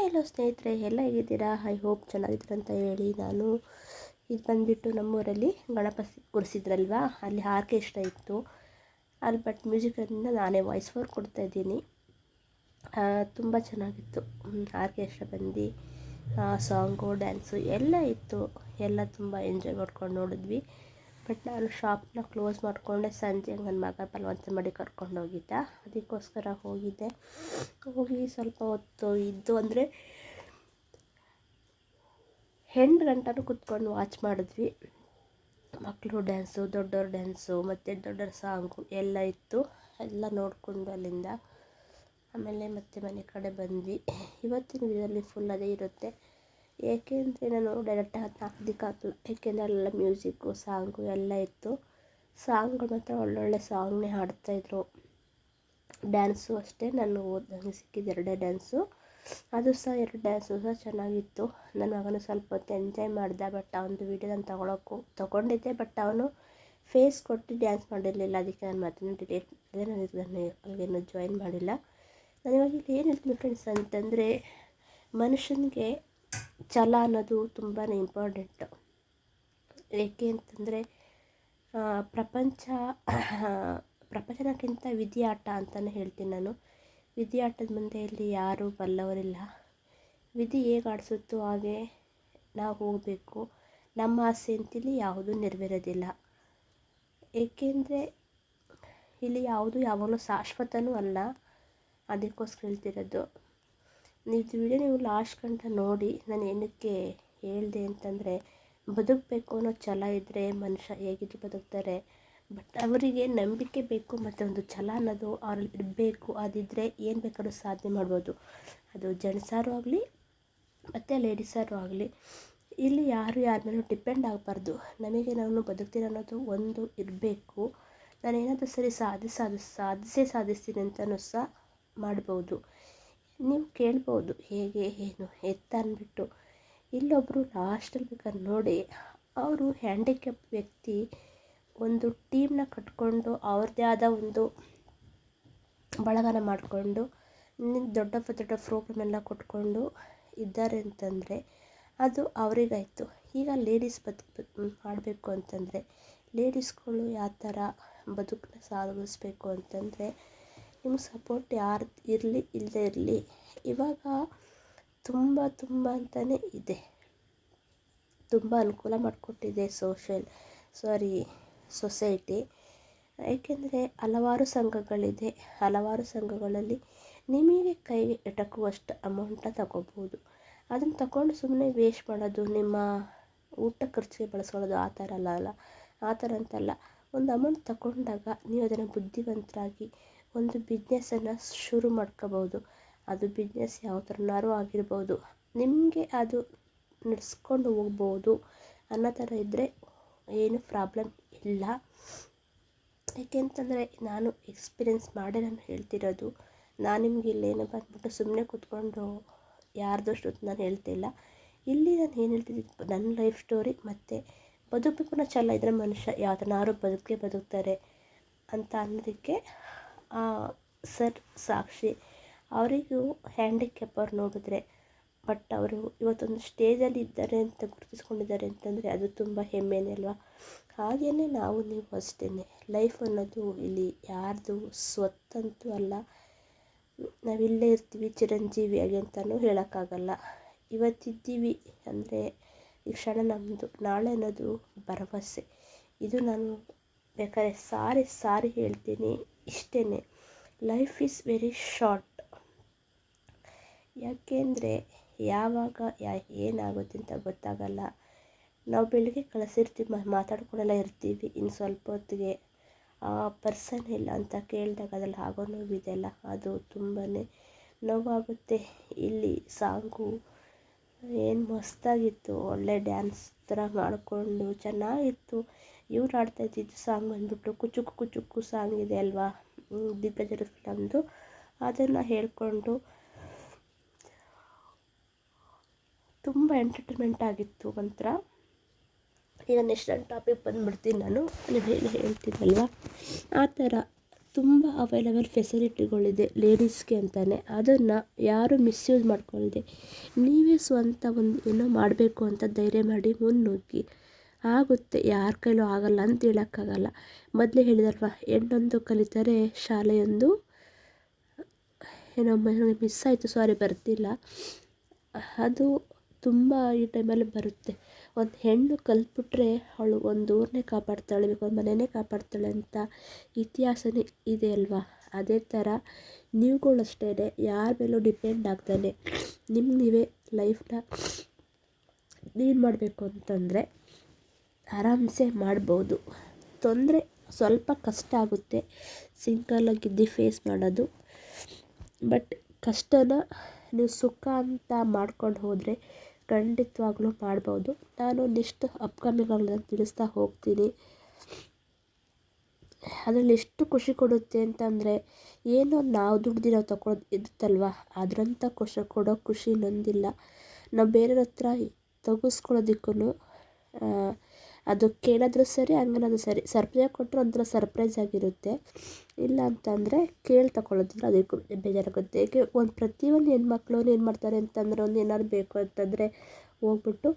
ಎಲ್ಲೋ ಸ್ನೇಹಿತರೆ ಎಲ್ಲ ಹೇಗಿದ್ದೀರಾ? ಐ ಹೋಪ್ ಚೆನ್ನಾಗಿದ್ದೀರ ಅಂತ ಹೇಳಿ ನಾನು ಇದು ಬಂದುಬಿಟ್ಟು ನಮ್ಮೂರಲ್ಲಿ ಗಣಪತಿ ಕೂರಿಸಿದ್ರಲ್ವ, ಅಲ್ಲಿ ಆರ್ಕೆಸ್ಟ್ರಾ ಇತ್ತು. ಅಲ್ಲಿ ಬಟ್ ಮ್ಯೂಸಿಕಲ್ಲಿಂದ ನಾನೇ ವಾಯ್ಸ್ ಓವರ್ ಕೊಡ್ತಾಯಿದ್ದೀನಿ. ತುಂಬ ಚೆನ್ನಾಗಿತ್ತು. ಆರ್ಕೆಸ್ಟ್ರಾ ಬಂದು ಸಾಂಗು ಡ್ಯಾನ್ಸು ಎಲ್ಲ ಇತ್ತು. ಎಲ್ಲ ತುಂಬ ಎಂಜಾಯ್ ಮಾಡ್ಕೊಂಡು ನೋಡಿದ್ವಿ. ಬಟ್ ನಾನು ಶಾಪ್ನ ಕ್ಲೋಸ್ ಮಾಡಿಕೊಂಡೆ. ಸಂಜೆ ನನ್ನ ಮಗ ಬಲವಂತ ಮಾಡಿ ಕರ್ಕೊಂಡೋಗಿದ್ದ, ಅದಕ್ಕೋಸ್ಕರ ಹೋಗಿದ್ದೆ. ಹೋಗಿ ಸ್ವಲ್ಪ ಹೊತ್ತು ಇದ್ದು ಅಂದರೆ 8 ಗಂಟೆನೂ ಕೂತ್ಕೊಂಡು ವಾಚ್ ಮಾಡಿದ್ವಿ. ಮಕ್ಕಳು ಡ್ಯಾನ್ಸು, ದೊಡ್ಡವ್ರ ಡ್ಯಾನ್ಸು ಮತ್ತು ದೊಡ್ಡವ್ರ ಸಾಂಗು ಎಲ್ಲ ಇತ್ತು. ಎಲ್ಲ ನೋಡಿಕೊಂಡು ಅಲ್ಲಿಂದ ಆಮೇಲೆ ಮತ್ತೆ ಮನೆ ಕಡೆ ಬಂದ್ವಿ. ಇವತ್ತಿನ ವಿಡಿಯೋದಲ್ಲಿ ಫುಲ್ ಅದೇ ಇರುತ್ತೆ. ಏಕೆಂದರೆ ನಾನು ಡೈರೆಕ್ಟಾಗಿ ಅದನ್ನ ಹಾಕೋದಕ್ಕಾಗಲ್ಲ, ಏಕೆಂದರೆ ಅಲ್ಲೆಲ್ಲ ಮ್ಯೂಸಿಕ್ಕು ಸಾಂಗು ಎಲ್ಲ ಇತ್ತು. ಸಾಂಗ್ಗಳು ಮಾತ್ರ ಒಳ್ಳೊಳ್ಳೆ ಸಾಂಗ್ನೇ ಹಾಡ್ತಾಯಿದ್ರು. ಡ್ಯಾನ್ಸು ಅಷ್ಟೇ, ನನಗೆ ಸಿಕ್ಕಿದ್ದು 2 ಡ್ಯಾನ್ಸು. ಅದು ಸಹ 2 ಡ್ಯಾನ್ಸು ಸಹ ಚೆನ್ನಾಗಿತ್ತು. ನನ್ನ ಮಗನು ಸ್ವಲ್ಪ ಹೊತ್ತು ಎಂಜಾಯ್ ಮಾಡ್ದೆ. ಬಟ್ ಅವನದು ವೀಡಿಯೋ ನಾನು ತೊಗೊಂಡಿದ್ದೆ. ಬಟ್ ಅವನು ಫೇಸ್ ಕೊಟ್ಟು ಡ್ಯಾನ್ಸ್ ಮಾಡಿರಲಿಲ್ಲ. ಅದಕ್ಕೆ ನಾನು ಮತ್ತೆ ಡಿಲೀಟ್ ಮಾಡಿದೆ. ನಾನು ಅಲ್ಲಿಗೇನು ಜಾಯಿನ್ ಮಾಡಿಲ್ಲ. ನಾನು ಇವಾಗ ಇಲ್ಲಿ ಏನು ಹೇಳ್ತೀನಿ ಫ್ರೆಂಡ್ಸ್ ಅಂತಂದರೆ, ಮನುಷ್ಯನಿಗೆ ಛಲ ಅನ್ನೋದು ತುಂಬಾ ಇಂಪಾರ್ಟೆಂಟು. ಏಕೆ ಅಂತಂದರೆ ಪ್ರಪಂಚಕ್ಕಿಂತ ವಿಧಿ ಆಟ ಅಂತಲೇ ಹೇಳ್ತೀನಿ ನಾನು. ವಿಧಿ ಆಟದ ಮುಂದೆ ಇಲ್ಲಿ ಯಾರೂ ಬಲ್ಲವರಿಲ್ಲ. ವಿಧಿ ಹೇಗೆ ಆಡಿಸುತ್ತೋ ಹಾಗೆ ನಾವು ಹೋಗಬೇಕು. ನಮ್ಮ ಆಸೆ ಅಂತೇಳಿ ಯಾವುದೂ ನೆರವೇರೋದಿಲ್ಲ. ಏಕೆಂದರೆ ಇಲ್ಲಿ ಯಾವುದು ಯಾವಾಗಲೂ ಶಾಶ್ವತನೂ ಅಲ್ಲ. ಅದಕ್ಕೋಸ್ಕರ ಹೇಳ್ತಿರೋದು. ಇದು ವಿಡಿಯೋ ನೀವು ಲಾಸ್ಟ್ ಗಂಟ ನೋಡಿ. ನಾನು ಏನಕ್ಕೆ ಹೇಳಿದೆ ಅಂತಂದರೆ, ಬದುಕಬೇಕು ಅನ್ನೋ ಛಲ ಇದ್ದರೆ ಮನುಷ್ಯ ಹೇಗಿದ್ದು ಬದುಕ್ತಾರೆ. ಬಟ್ ಅವರಿಗೆ ನಂಬಿಕೆ ಬೇಕು ಮತ್ತು ಒಂದು ಛಲ ಅನ್ನೋದು ಅವ್ರಲ್ಲಿ ಇರಬೇಕು. ಅದಿದ್ದರೆ ಏನು ಬೇಕಾದ್ರೂ ಸಾಧನೆ ಮಾಡ್ಬೋದು. ಅದು ಜೆಂಟ್ಸಾರು ಆಗಲಿ ಮತ್ತು ಲೇಡೀಸಾರು ಆಗಲಿ. ಇಲ್ಲಿ ಯಾರು ಯಾರ ಮೇಲೂ ಡಿಪೆಂಡ್ ಆಗಬಾರ್ದು. ನಮಗೆ ನಾನು ಬದುಕ್ತೀನಿ ಅನ್ನೋದು ಒಂದು ಇರಬೇಕು. ನಾನು ಏನಾದರೂ ಸರಿ ಸಾಧಿಸ್ತೀನಿ ಅಂತಲೂ ಸಹ ಮಾಡ್ಬೋದು. ನೀವು ಕೇಳ್ಬೋದು ಹೇಗೆ ಏನು ಎತ್ತ ಅಂದ್ಬಿಟ್ಟು. ಇಲ್ಲೊಬ್ಬರು ಲಾಸ್ಟಲ್ಲಿ ಬೇಕಾದ್ರೆ ನೋಡಿ, ಅವರು ಹ್ಯಾಂಡಿಕ್ಯಾಪ್ ವ್ಯಕ್ತಿ ಒಂದು ಟೀಮ್ನ ಕಟ್ಕೊಂಡು ಅವ್ರದ್ದೇ ಆದ ಒಂದು ಬಳಗನ ಮಾಡಿಕೊಂಡು ದೊಡ್ಡ ಪ್ರೋಗ್ರಾಮ್ ಎಲ್ಲ ಕೊಟ್ಕೊಂಡು ಇದ್ದಾರೆ ಅಂತಂದರೆ ಅದು ಅವರಿಗಾಯಿತು. ಈಗ ಲೇಡೀಸ್ ಮಾಡಬೇಕು ಅಂತಂದರೆ ಲೇಡೀಸ್ಗಳು ಯಾವ ಥರ ಬದುಕನ್ನ ಸಾಗಿಸ್ಬೇಕು ಅಂತಂದರೆ, ನಿಮ್ಗೆ ಸಪೋರ್ಟ್ ಯಾರು ಇರಲಿ ಇಲ್ಲದೇ ಇರಲಿ, ಇವಾಗ ತುಂಬ ಅಂತಲೇ ಇದೆ. ತುಂಬ ಅನುಕೂಲ ಮಾಡಿಕೊಟ್ಟಿದೆ ಸೊಸೈಟಿ. ಏಕೆಂದರೆ ಹಲವಾರು ಸಂಘಗಳಿದೆ. ಹಲವಾರು ಸಂಘಗಳಲ್ಲಿ ನಿಮಗೆ ಕೈಗೆ ಎಟಕುವಷ್ಟು ಅಮೌಂಟನ್ನ ತಗೋಬೋದು. ಅದನ್ನು ತಗೊಂಡು ಸುಮ್ಮನೆ ವೇಸ್ಟ್ ಮಾಡೋದು, ನಿಮ್ಮ ಊಟ ಖರ್ಚಿಗೆ ಬಳಸ್ಕೊಳ್ಳೋದು ಆ ಥರ ಅಂತಲ್ಲ. ಒಂದು ಅಮೌಂಟ್ ತಗೊಂಡಾಗ ನೀವು ಅದನ್ನು ಬುದ್ಧಿವಂತರಾಗಿ ಒಂದು ಬಿಸ್ನೆಸ್ಸನ್ನು ಶುರು ಮಾಡ್ಕೋಬೋದು. ಅದು ಬಿಸ್ನೆಸ್ ಯಾವ ಥರನಾದ್ರೂ ಆಗಿರ್ಬೋದು. ನಿಮಗೆ ಅದು ನಡೆಸ್ಕೊಂಡು ಹೋಗ್ಬೋದು ಅನ್ನೋ ಥರ ಇದ್ದರೆ ಏನು ಪ್ರಾಬ್ಲಮ್ ಇಲ್ಲ. ಏಕೆಂತಂದರೆ ನಾನು ಎಕ್ಸ್ಪೀರಿಯೆನ್ಸ್ ಮಾಡೇ ನಾನು ಹೇಳ್ತಿರೋದು. ನಾನು ನಿಮ್ಗೆ ಇಲ್ಲೇನು ಬಂದ್ಬಿಟ್ಟು ಸುಮ್ಮನೆ ಕೂತ್ಕೊಂಡು ಯಾರ್ದಷ್ಟು ನಾನು ಹೇಳ್ತಿಲ್ಲ. ಇಲ್ಲಿ ನಾನು ಏನು ಹೇಳ್ತಿದ್ದೀನಿ, ನನ್ನ ಲೈಫ್ ಸ್ಟೋರಿ ಮತ್ತು ಬದುಕಬೇಕು ಅನ್ನೋ ಛಲ ಇದ್ದರೆ ಮನುಷ್ಯ ಯಾವ ಥರನಾದ್ರೂ ಬದುಕ್ತಾರೆ ಅಂತ ಅನ್ನೋದಕ್ಕೆ ಸರ್ ಸಾಕ್ಷಿ. ಅವರಿಗೂ ಹ್ಯಾಂಡಿಕ್ಯಾಪ್ ಅವ್ರು ನೋಡಿದ್ರೆ, ಬಟ್ ಅವರು ಇವತ್ತೊಂದು ಸ್ಟೇಜಲ್ಲಿ ಇದ್ದಾರೆ ಅಂತ ಗುರುತಿಸ್ಕೊಂಡಿದ್ದಾರೆ ಅಂತಂದರೆ ಅದು ತುಂಬ ಹೆಮ್ಮೆನೇ ಅಲ್ವಾ. ಹಾಗೆಯೇ ನಾವು ನೀವು ಅಷ್ಟೇ. ಲೈಫ್ ಅನ್ನೋದು ಇಲ್ಲಿ ಯಾರ್ದು ಸ್ವತ್ತಂತೂ ಅಲ್ಲ. ನಾವಿಲ್ಲೇ ಇರ್ತೀವಿ ಚಿರಂಜೀವಿಯಾಗಿ ಅಂತಲೂ ಹೇಳೋಕ್ಕಾಗಲ್ಲ. ಇವತ್ತಿದ್ದೀವಿ ಅಂದರೆ ಈ ಕ್ಷಣ ನಮ್ಮದು, ನಾಳೆ ಅನ್ನೋದು ಭರವಸೆ. ಇದು ನಾನು ಬೇಕಾದ್ರೆ ಸಾರಿ ಹೇಳ್ತೀನಿ. ಇಷ್ಟೇ, ಲೈಫ್ ಈಸ್ ವೆರಿ ಶಾರ್ಟ್. ಯಾಕೆಂದರೆ ಯಾವಾಗ ಏನಾಗುತ್ತೆ ಅಂತ ಗೊತ್ತಾಗಲ್ಲ. ನಾವು ಬೆಳಿಗ್ಗೆ ಕಳಿಸಿರ್ತೀವಿ, ಮಾತಾಡ್ಕೊಂಡೆಲ್ಲ ಇರ್ತೀವಿ. ಇನ್ನು ಸ್ವಲ್ಪ ಹೊತ್ತಿಗೆ ಆ ಪರ್ಸನ್ ಇಲ್ಲ ಅಂತ ಕೇಳಿದಾಗ ಅದ್ರಲ್ಲಿ ಆಗೋ ನೋವಿದೆಯಲ್ಲ, ಅದು ತುಂಬಾ ನೋವಾಗುತ್ತೆ. ಇಲ್ಲಿ ಸಾಂಗು ಏನು ಮಸ್ತಾಗಿತ್ತು. ಒಳ್ಳೆ ಡ್ಯಾನ್ಸ್ ಥರ ಮಾಡಿಕೊಂಡು ಚೆನ್ನಾಗಿತ್ತು. ಇವ್ರು ಆಡ್ತಾಯಿದ್ದಿದ್ದು ಸಾಂಗ್ ಬಂದ್ಬಿಟ್ಟು ಕುಚುಕು ಕುಚುಕು ಸಾಂಗ್ ಇದೆ ಅಲ್ವಾ, ದಿಗ್ಗಜರ ಫಿಲಮ್ದು. ಅದನ್ನು ಹೇಳ್ಕೊಂಡು ತುಂಬ ಎಂಟರ್ಟೈನ್ಮೆಂಟ್ ಆಗಿತ್ತು ಒಂಥರ. ಈಗ ನೆಕ್ಸ್ಟ್ ಟಾಪಿಕ್ ಬಂದುಬಿಡ್ತೀನಿ ನಾನು. ನೀವು ಹೇಳ್ತಿದ್ದಲ್ವ ಆ ಥರ ತುಂಬ ಅವೈಲಬಲ್ ಫೆಸಿಲಿಟಿಗಳಿದೆ ಲೇಡೀಸ್ಗೆ ಅಂತಲೇ. ಅದನ್ನು ಯಾರು ಮಿಸ್ಯೂಸ್ ಮಾಡ್ಕೊಳ್ಳದೆ ನೀವೇ ಸ್ವಂತ ಒಂದು ಏನೋ ಮಾಡಬೇಕು ಅಂತ ಧೈರ್ಯ ಮಾಡಿ ಮುನ್ನುಗ್ಗಿ. ಆಗುತ್ತೆ, ಯಾರ ಕೈಲೂ ಆಗಲ್ಲ ಅಂತ ಹೇಳೋಕ್ಕಾಗಲ್ಲ. ಮೊದಲೇ ಹೇಳಿದಲ್ವ, ಹೆಣ್ಣೊಂದು ಕಲಿತರೆ ಶಾಲೆಯೊಂದು ಏನೋ ಮಿಸ್ ಆಯಿತು, ಸಾರಿ ಬರ್ತಿಲ್ಲ. ಅದು ತುಂಬ ಈ ಟೈಮಲ್ಲಿ ಬರುತ್ತೆ. ಒಂದು ಹೆಣ್ಣು ಕಲ್ತ್ಬಿಟ್ರೆ ಅವಳು ಒಂದು ಊರನ್ನೇ ಕಾಪಾಡ್ತಾಳೆ, ಒಂದು ಮನೆಯೇ ಕಾಪಾಡ್ತಾಳೆ ಅಂತ ಇತಿಹಾಸನೇ ಇದೆ ಅಲ್ವಾ. ಅದೇ ಥರ ನೀವುಗಳಷ್ಟೇ ಯಾರ ಮೇಲೂ ಡಿಪೆಂಡ್ ಆಗ್ತಾನೆ ನಿಮ್ಗೆ ನೀವೇ ಲೈಫ್ನ ಲೀಡ್ ಮಾಡಬೇಕು ಅಂತಂದರೆ ಆರಾಮ್ಸೆ ಮಾಡ್ಬೋದು. ತೊಂದರೆ ಸ್ವಲ್ಪ ಕಷ್ಟ ಆಗುತ್ತೆ ಸಿಂಗಲಾಗಿದ್ದು ಫೇಸ್ ಮಾಡೋದು. ಬಟ್ ಕಷ್ಟನ ನೀವು ಸುಖ ಅಂತ ಮಾಡ್ಕೊಂಡು ಹೋದರೆ ಖಂಡಿತವಾಗ್ಲೂ ಮಾಡ್ಬೋದು. ನಾನು ನೆಕ್ಸ್ಟ್ ಅಪ್ಕಮಿಂಗ್ಗಳನ್ನ ತಿಳಿಸ್ತಾ ಹೋಗ್ತೀನಿ. ಅದರಲ್ಲಿ ಎಷ್ಟು ಖುಷಿ ಕೊಡುತ್ತೆ ಅಂತಂದರೆ, ಏನೋ ನಾವು ದುಡ್ದು ನಾವು ತಗೊಳ್ಳೋದು ಇರುತ್ತಲ್ವ, ಅದರಂಥ ಕೊಡೋ ಖುಷಿ ಇನ್ನೊಂದಿಲ್ಲ. ನಾವು ಬೇರೆಯವ್ರ ಹತ್ರ ತೆಗೆಸ್ಕೊಳ್ಳೋದಕ್ಕೂ ಅದು ಕೇಳಿದ್ರೂ ಸರಿ, ಹಂಗೇನಾದ್ರೂ ಸರಿ, ಸರ್ಪ್ರೈಸ್ ಕೊಟ್ಟರೆ ಒಂಥರ ಸರ್ಪ್ರೈಸ್ ಆಗಿರುತ್ತೆ. ಇಲ್ಲ ಅಂತಂದರೆ ಕೇಳಿ ತಗೊಳ್ಳೋದಿಲ್ಲ, ಅದಕ್ಕೂ ಬೇಜಾರಾಗುತ್ತೆ. ಏಕೆ ಪ್ರತಿಯೊಂದು ಹೆಣ್ಮಕ್ಳು ಏನು ಮಾಡ್ತಾರೆ ಅಂತಂದರೆ, ಒಂದು ಏನಾದ್ರು ಬೇಕು ಅಂತಂದರೆ ಹೋಗ್ಬಿಟ್ಟು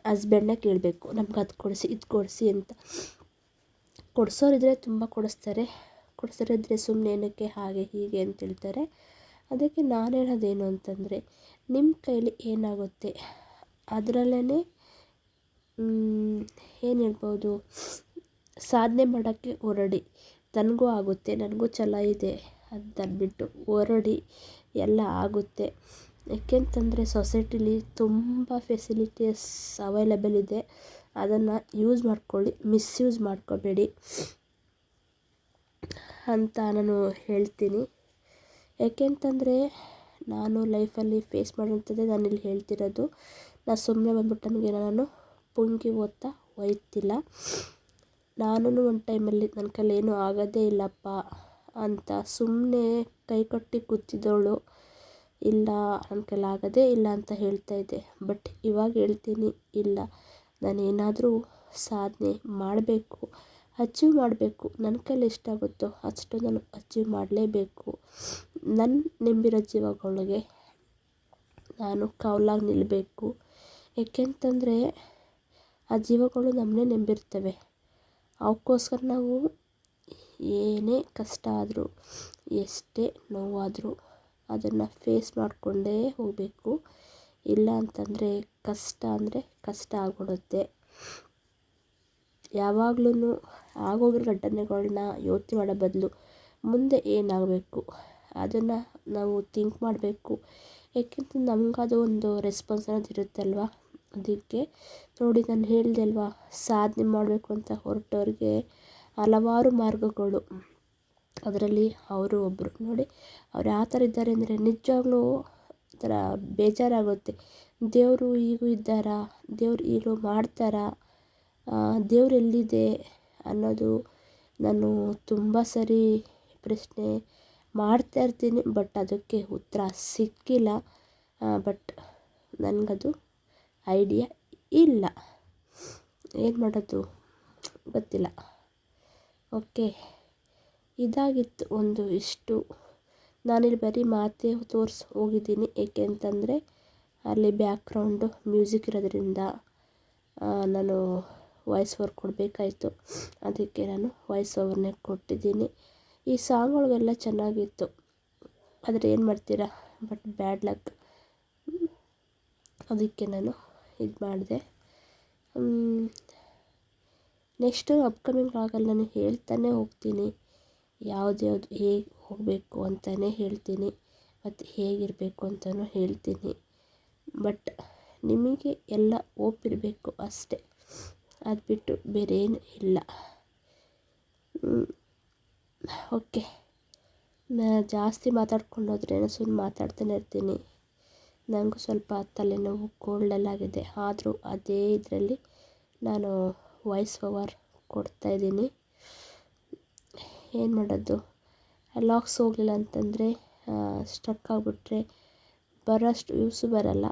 ಹಸ್ಬೆಂಡನ್ನ ಕೇಳಬೇಕು, ನಮ್ಗೆ ಅದು ಕೊಡಿಸಿ ಇದು ಕೊಡಿಸಿ ಅಂತ. ಕೊಡಿಸೋರಿದ್ರೆ ತುಂಬ ಕೊಡಿಸೋರಿದ್ರೆ ಸುಮ್ಮನೆ ಏನಕ್ಕೆ ಹಾಗೆ ಹೀಗೆ ಅಂತ ಹೇಳ್ತಾರೆ. ಅದಕ್ಕೆ ನಾನು ಹೇಳೋದೇನು ಅಂತಂದರೆ, ನಿಮ್ಮ ಕೈಲಿ ಏನಾಗುತ್ತೆ ಅದರಲ್ಲೇ ಏನು ಹೇಳ್ಬೋದು, ಸಾಧನೆ ಮಾಡೋಕ್ಕೆ ಹೊರಡಿ. ನನಗೂ ಆಗುತ್ತೆ, ನನಗೂ ಛಲ ಇದೆ ಅಂತ ಅಂದ್ಬಿಟ್ಟು ಹೊರಡಿ, ಎಲ್ಲ ಆಗುತ್ತೆ. ಏಕೆಂತಂದರೆ ಸೊಸೈಟಿಲಿ ತುಂಬ ಫೆಸಿಲಿಟೀಸ್ ಅವೈಲೇಬಲ್ ಇದೆ. ಅದನ್ನು ಯೂಸ್ ಮಾಡ್ಕೊಳ್ಳಿ, ಮಿಸ್ಯೂಸ್ ಮಾಡ್ಕೋಬೇಡಿ ಅಂತ ನಾನು ಹೇಳ್ತೀನಿ. ಏಕೆಂತಂದರೆ ನಾನು ಲೈಫಲ್ಲಿ ಫೇಸ್ ಮಾಡೋಂಥದ್ದೇ ನಾನಿಲ್ಲಿ ಹೇಳ್ತಿರೋದು. ನಾನು ಸುಮ್ಮನೆ ಬಂದ್ಬಿಟ್ಟು ನನಗೆ ನಾನು ಪುಂಗಿ ಓದ್ತಾ ಹೋಯ್ತಿಲ್ಲ. ನಾನು ಒಂದು ಟೈಮಲ್ಲಿ ನನ್ನ ಕೈಲಿ ಏನೂ ಆಗೋದೇ ಇಲ್ಲಪ್ಪ ಅಂತ ಸುಮ್ಮನೆ ಕೈ ಕಟ್ಟಿ ಕೂತಿದ್ದವಳು. ಇಲ್ಲ, ನನ್ನ ಕೈಲಿ ಆಗೋದೇ ಇಲ್ಲ ಅಂತ ಹೇಳ್ತಾಯಿದ್ದೆ. ಬಟ್ ಇವಾಗ ಹೇಳ್ತೀನಿ, ಇಲ್ಲ, ನಾನೇನಾದರೂ ಸಾಧನೆ ಮಾಡಬೇಕು, ಅಚೀವ್ ಮಾಡಬೇಕು. ನನ್ನ ಕೈಲಿ ಎಷ್ಟಾಗುತ್ತೋ ಅಷ್ಟು ನಾನು ಅಚೀವ್ ಮಾಡಲೇಬೇಕು. ನನ್ನ ನಂಬಿರೋ ಜೀವಗಳಿಗೆ ನಾನು ಕಾವಲಾಗಿ ನಿಲ್ಲಬೇಕು. ಏಕೆಂತಂದರೆ ಆ ಜೀವಗಳು ನಮ್ಮನ್ನೇ ನಂಬಿರ್ತವೆ. ಅವಕ್ಕೋಸ್ಕರ ನಾವು ಏನೇ ಕಷ್ಟ ಆದರೂ, ಎಷ್ಟೇ ನೋವಾದರೂ ಅದನ್ನು ಫೇಸ್ ಮಾಡಿಕೊಂಡೇ ಹೋಗಬೇಕು. ಇಲ್ಲ ಅಂತಂದರೆ ಕಷ್ಟ ಆಗ್ಬಿಡುತ್ತೆ. ಯಾವಾಗ್ಲೂ ಆಗೋಗಿರೋ ಘಟನೆಗಳನ್ನ ಯೋಚನೆ ಮಾಡೋ ಬದಲು ಮುಂದೆ ಏನಾಗಬೇಕು ಅದನ್ನು ನಾವು ಥಿಂಕ್ ಮಾಡಬೇಕು. ಏಕೆಂತಂದ್ರೆ ನಮಗದು ಒಂದು ರೆಸ್ಪಾನ್ಸ್ ಅನ್ನೋದು ಇರುತ್ತಲ್ವ. ಅದಕ್ಕೆ ನೋಡಿ, ನಾನು ಹೇಳಿದೆ ಅಲ್ವಾ, ಸಾಧನೆ ಮಾಡಬೇಕು ಅಂತ ಹೊರಟವ್ರಿಗೆ ಹಲವಾರು ಮಾರ್ಗಗಳು. ಅದರಲ್ಲಿ ಅವರು ಒಬ್ಬರು. ನೋಡಿ, ಅವ್ರು ಯಾವ ಥರ ಇದ್ದಾರೆ ಅಂದರೆ ನಿಜವಾಗ್ಲೂ ಒಂಥರ ಬೇಜಾರಾಗುತ್ತೆ. ದೇವರು ಈಗೂ ಇದ್ದಾರಾ, ದೇವ್ರು ಈಗಲೂ ಮಾಡ್ತಾರಾ, ದೇವ್ರು ಎಲ್ಲಿದೆ ಅನ್ನೋದು ನಾನು ತುಂಬ ಸರಿ ಪ್ರಶ್ನೆ ಮಾಡ್ತಾಯಿರ್ತೀನಿ. ಬಟ್ ಅದಕ್ಕೆ ಉತ್ತರ ಸಿಕ್ಕಿಲ್ಲ. ಬಟ್ ನನಗದು ಐಡಿಯಾ ಇಲ್ಲ, ಏನು ಮಾಡೋದು ಗೊತ್ತಿಲ್ಲ. ಓಕೆ, ಇದಾಗಿತ್ತು ಒಂದು ಇಷ್ಟು. ನಾನಿಲ್ಲಿ ಬರೀ ಮಾತೇ ತೋರಿಸಿ ಹೋಗಿದ್ದೀನಿ. ಏಕೆ ಅಂತಂದರೆ ಅಲ್ಲಿ ಬ್ಯಾಕ್ಗ್ರೌಂಡು ಮ್ಯೂಸಿಕ್ ಇರೋದ್ರಿಂದ ನಾನು ವಾಯ್ಸ್ ಓವರ್ ಕೊಡಬೇಕಾಯ್ತು. ಅದಕ್ಕೆ ನಾನು ವಾಯ್ಸ್ ಓವರ್ನೇ ಕೊಟ್ಟಿದ್ದೀನಿ. ಈ ಸಾಂಗ್ಗಳಿಗೆಲ್ಲ ಚೆನ್ನಾಗಿತ್ತು, ಆದರೆ ಏನು ಮಾಡ್ತೀರಾ, ಬಟ್ ಬ್ಯಾಡ್ ಲಕ್. ಅದಕ್ಕೆ ನಾನು ಇದು ಮಾಡಿದೆ. ನೆಕ್ಸ್ಟು ಅಪ್ಕಮಿಂಗ್ ವ್ಲಾಗಲ್ಲಿ ನಾನು ಹೇಳ್ತಾನೆ ಹೋಗ್ತೀನಿ, ಯಾವ್ದು ಹೇಗೆ ಹೋಗಬೇಕು ಅಂತಲೇ ಹೇಳ್ತೀನಿ, ಮತ್ತು ಹೇಗಿರಬೇಕು ಅಂತಲೂ ಹೇಳ್ತೀನಿ. ಬಟ್ ನಿಮಗೆ ಎಲ್ಲ ಒಪ್ಪಿರಬೇಕು ಅಷ್ಟೇ, ಅದು ಬಿಟ್ಟು ಬೇರೆ ಏನು ಇಲ್ಲ. ಓಕೆ, ಜಾಸ್ತಿ ಮಾತಾಡ್ಕೊಂಡೋದ್ರೆ ಸುಮ್ಮನೆ ಮಾತಾಡ್ತಾನೆ ಇರ್ತೀನಿ. ನನಗೂ ಸ್ವಲ್ಪ ತಲೆನೋವು, ಕೋಲ್ಡೆಲ್ಲಾಗಿದೆ. ಆದರೂ ಅದೇ ಇದರಲ್ಲಿ ನಾನು ವಾಯ್ಸ್ ಓವರ್ ಕೊಡ್ತಾಯಿದ್ದೀನಿ. ಏನು ಮಾಡೋದು, ಲಾಕ್ಸ್ ಹೋಗಲಿಲ್ಲ ಅಂತಂದರೆ ಸ್ಟ್ರಕ್ ಆಗಿಬಿಟ್ರೆ ಬರೋಷ್ಟು ವ್ಯೂಸು ಬರೋಲ್ಲ.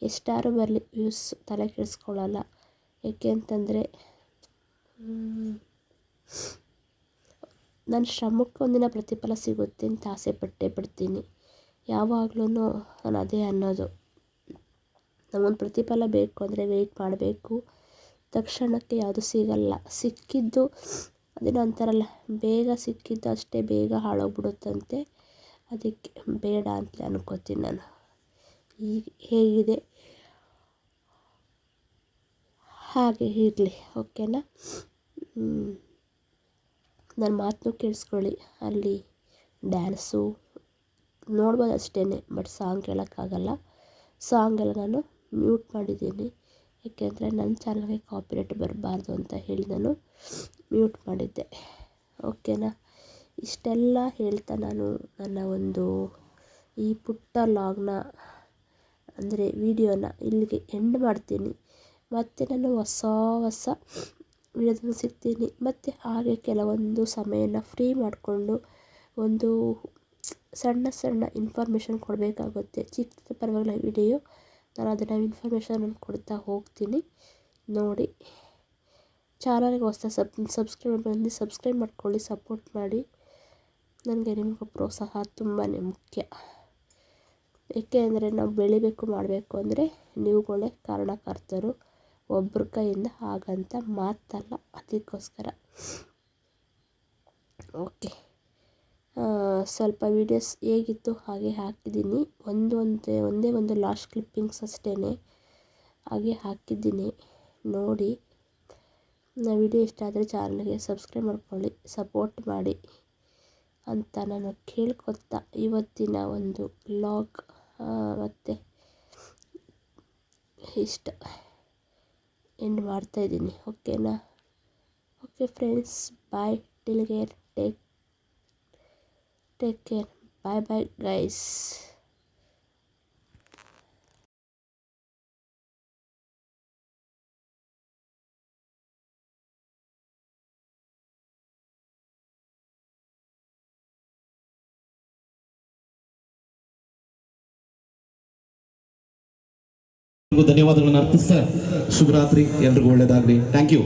ಎಷ್ಟಾರು ಬರಲಿ ವ್ಯೂಸ್ ತಲೆ ಕೆಡಿಸ್ಕೊಳ್ಳಲ್ಲ. ಏಕೆ ಅಂತಂದರೆ ನನ್ನ ಶ್ರಮಕ್ಕೆ ಒಂದಿನ ಪ್ರತಿಫಲ ಸಿಗುತ್ತೆ ಅಂತ ಆಸೆ ಪಟ್ಟೇ ಪಡ್ತೀನಿ. ಯಾವಾಗಲೂ ನಾನು ಅದೇ ಅನ್ನೋದು, ನಮಗೊಂದು ಪ್ರತಿಫಲ ಬೇಕು ಅಂದರೆ ವೆಯ್ಟ್ ಮಾಡಬೇಕು. ತಕ್ಷಣಕ್ಕೆ ಯಾವುದು ಸಿಗಲ್ಲ. ಸಿಕ್ಕಿದ್ದು ಅದೇನೋ ಅಂತಾರಲ್ಲ, ಬೇಗ ಸಿಕ್ಕಿದ್ದು ಅಷ್ಟೇ ಬೇಗ ಹಾಳೋಗ್ಬಿಡುತ್ತಂತೆ. ಅದಕ್ಕೆ ಬೇಡ ಅಂತಲೇ ಅನ್ಕೋತೀನಿ ನಾನು. ಈಗ ಹೇಗಿದೆ ಹಾಗೆ ಇರಲಿ, ಓಕೆನಾ. ನನ್ನ ಮಾತನ್ನು ಕೇಳಿಸ್ಕೊಳ್ಳಿ. ಅಲ್ಲಿ ಡ್ಯಾನ್ಸು ನೋಡ್ಬೋದು ಅಷ್ಟೇ, ಬಟ್ ಸಾಂಗ್ ಕೇಳೋಕ್ಕಾಗಲ್ಲ. ಸಾಂಗ್ ಎಲ್ಲ ನಾನು ಮ್ಯೂಟ್ ಮಾಡಿದ್ದೀನಿ, ಏಕೆಂದರೆ ನನ್ನ ಚಾನಲ್ಗೆ ಕಾಪಿರೈಟ್ ಬರಬಾರ್ದು ಅಂತ ಹೇಳಿ ನಾನು ಮ್ಯೂಟ್ ಮಾಡಿದ್ದೆ, ಓಕೆನಾ. ಇಷ್ಟೆಲ್ಲ ಹೇಳ್ತಾ ನಾನು ನನ್ನ ಒಂದು ಈ ಪುಟ್ಟ ಲಾಗ್ನ ಅಂದರೆ ವಿಡಿಯೋನ ಇಲ್ಲಿಗೆ ಎಂಡ್ ಮಾಡ್ತೀನಿ. ಮತ್ತು ನಾನು ಹೊಸ ವಿಡಿಯೋದಲ್ಲಿ ಸಿಗ್ತೀನಿ. ಮತ್ತು ಹಾಗೆ ಕೆಲವೊಂದು ಸಮಯನ ಫ್ರೀ ಮಾಡಿಕೊಂಡು ಒಂದು ಸಣ್ಣ ಇನ್ಫಾರ್ಮೇಷನ್ ಕೊಡಬೇಕಾಗುತ್ತೆ. ಚಿಕ್ಕ ಪರವಾಗಿಲ್ಲ ವಿಡಿಯೋ, ನಾನು ಅದನ್ನು ಇನ್ಫಾರ್ಮೇಷನ್ ಕೊಡ್ತಾ ಹೋಗ್ತೀನಿ. ನೋಡಿ, ಚಾನಲ್ಗೆ ಹೊಸ ಸಬ್ಸ್ಕ್ರೈಬ್ ಮಾಡ್ಕೊಳ್ಳಿ, ಸಪೋರ್ಟ್ ಮಾಡಿ. ನನಗೆ ನಿಮಗೂ ಪ್ರೋತ್ಸಾಹ ತುಂಬಾ ಮುಖ್ಯ. ಏಕೆ ಅಂದರೆ ನಾವು ಬೆಳಿಬೇಕು ಮಾಡಬೇಕು ಅಂದರೆ ನೀವುಗಳೇ ಕಾರಣಕರ್ತರು, ಒಬ್ಬರ ಕೈಯಿಂದ ಹಾಗಂತ ಮಾತಲ್ಲ. ಅದಕ್ಕೋಸ್ಕರ ಓಕೆ, ಸ್ವಲ್ಪ ವೀಡಿಯೋಸ್ ಹೇಗಿತ್ತು ಹಾಗೆ ಹಾಕಿದ್ದೀನಿ. ಒಂದೇ ಒಂದು ಲಾಸ್ಟ್ ಕ್ಲಿಪ್ಪಿಂಗ್ಸ್ ಅಷ್ಟೇ ಹಾಗೆ ಹಾಕಿದ್ದೀನಿ, ನೋಡಿ. ವಿಡಿಯೋ ಇಷ್ಟ ಆದರೆ ಚಾನಲ್ಗೆ ಸಬ್ಸ್ಕ್ರೈಬ್ ಮಾಡ್ಕೊಳ್ಳಿ, ಸಪೋರ್ಟ್ ಮಾಡಿ ಅಂತ ನಾನು ಕೇಳ್ಕೊತಾ ಇವತ್ತಿನ ಒಂದು ವ್ಲಾಗ್ ಮತ್ತು ಇಷ್ಟ ಎಂಡ್ ಮಾಡ್ತಾಯಿದ್ದೀನಿ, ಓಕೆನಾ. Okay friends, bye, take care, bye guys. ಧನ್ಯವಾದಗಳನ್ನು ಅರ್ಪಿಸ್ತಾ ಶುಭರಾತ್ರಿ, ಎಲ್ರಿಗೂ ಒಳ್ಳೆಯದಾಗಲಿ. Thank you.